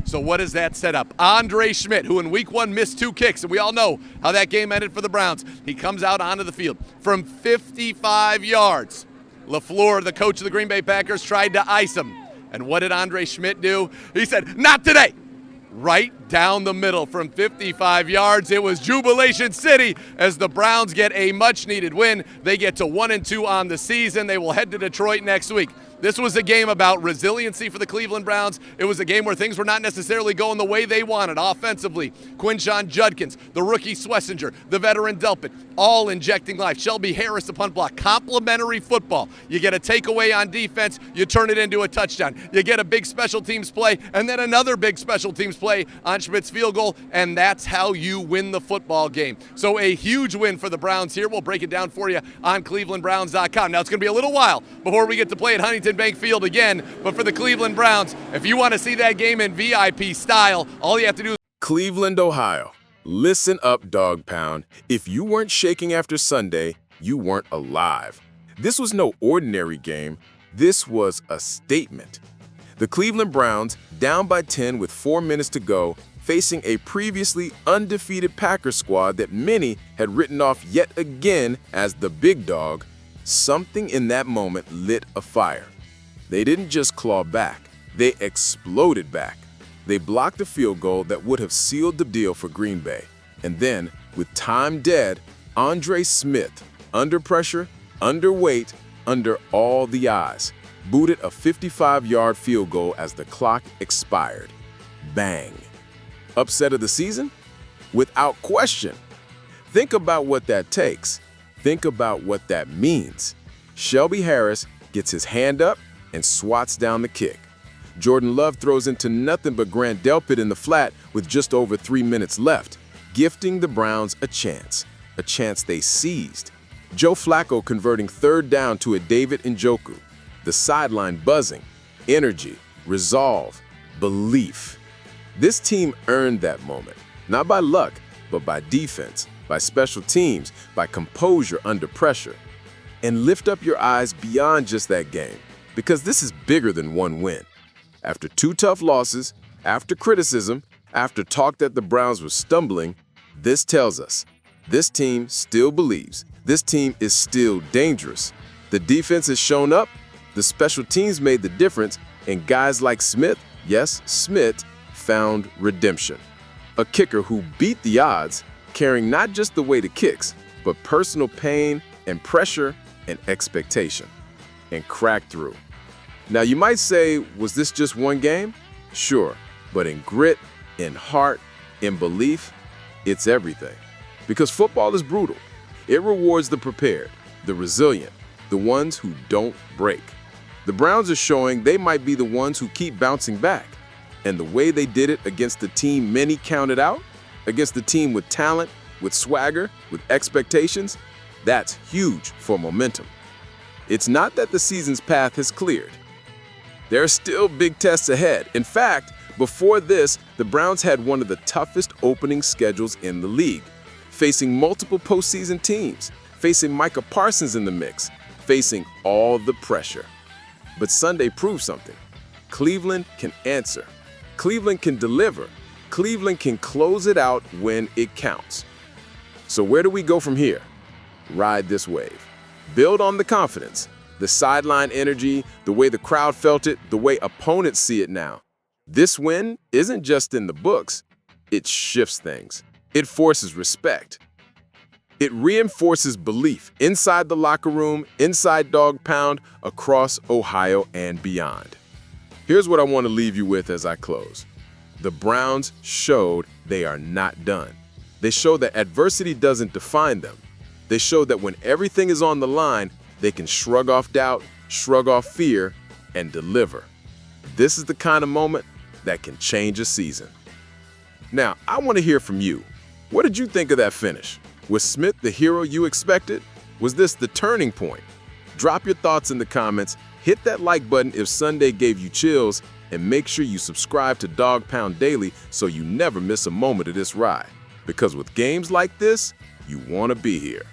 So what does that set up? Szmyt, who in week 1 missed 2 kicks, and we all know how that game ended for the Browns. He comes out onto the field from 55 yards. LaFleur, the coach of the Green Bay Packers, tried to ice him. And what did Szmyt do? He said, "Not today." Right down the middle from 55 yards. It was Jubilation City as the Browns get a much-needed win. They get to 1-2 on the season. They will head to Detroit next week. This was a game about resiliency for the Cleveland Browns. It was a game where things were not necessarily going the way they wanted offensively. Quinshon Judkins, the rookie Swessinger, the veteran Delpit, all injecting life. Shelby Harris, the punt block. Complimentary football. You get a takeaway on defense, you turn it into a touchdown. You get a big special teams play, and then another big special teams play on Szmyt's field goal, and that's how you win the football game. So a huge win for the Browns here. We'll break it down for you on clevelandbrowns.com. Now, it's going to be a little while before we get to play at Huntington Bank Field again, but for the Cleveland Browns, if you want to see that game in VIP style, all you have to do is Cleveland, Ohio. Listen up, Dawg Pound. If you weren't shaking after Sunday, you weren't alive. This was no ordinary game. This was a statement. The Cleveland Browns, down by 10 with 4 minutes to go, facing a previously undefeated Packers squad that many had written off yet again as the big dog. Something in that moment lit a fire. They didn't just claw back, they exploded back. They blocked a field goal that would have sealed the deal for Green Bay. And then, with time dead, Szmyt, under pressure, underweight, under all the eyes, booted a 55-yard field goal as the clock expired. Bang. Upset of the season? Without question. Think about what that takes. Think about what that means. Shelby Harris gets his hand up and swats down the kick. Jordan Love throws into nothing but Grant Delpit in the flat with just over 3 minutes left, gifting the Browns a chance they seized. Joe Flacco converting 3rd down to a David Njoku. The sideline buzzing, energy, resolve, belief. This team earned that moment, not by luck, but by defense, by special teams, by composure under pressure. And lift up your eyes beyond just that game, because this is bigger than one win. After 2 tough losses, after criticism, after talk that the Browns were stumbling, this tells us this team still believes. This team is still dangerous. The defense has shown up, the special teams made the difference, and guys like Szmyt, yes, Szmyt, found redemption. A kicker who beat the odds, carrying not just the weight of kicks, but personal pain and pressure and expectation, and cracked through. Now you might say, was this just one game? Sure, but in grit, in heart, in belief, it's everything. Because football is brutal. It rewards the prepared, the resilient, the ones who don't break. The Browns are showing they might be the ones who keep bouncing back. And the way they did it against the team many counted out, against the team with talent, with swagger, with expectations, that's huge for momentum. It's not that the season's path has cleared. There are still big tests ahead. In fact, before this, the Browns had one of the toughest opening schedules in the league, facing multiple postseason teams, facing Micah Parsons in the mix, facing all the pressure. But Sunday proved something. Cleveland can answer. Cleveland can deliver. Cleveland can close it out when it counts. So where do we go from here? Ride this wave. Build on the confidence, the sideline energy, the way the crowd felt it, the way opponents see it now. This win isn't just in the books, it shifts things. It forces respect. It reinforces belief inside the locker room, inside Dawg Pound, across Ohio and beyond. Here's what I want to leave you with as I close. The Browns showed they are not done. They showed that adversity doesn't define them. They showed that when everything is on the line, they can shrug off doubt, shrug off fear, and deliver. This is the kind of moment that can change a season. Now, I want to hear from you. What did you think of that finish? Was Szmyt the hero you expected? Was this the turning point? Drop your thoughts in the comments, hit that like button if Sunday gave you chills, and make sure you subscribe to Dawg Pound Daily so you never miss a moment of this ride. Because with games like this, you want to be here.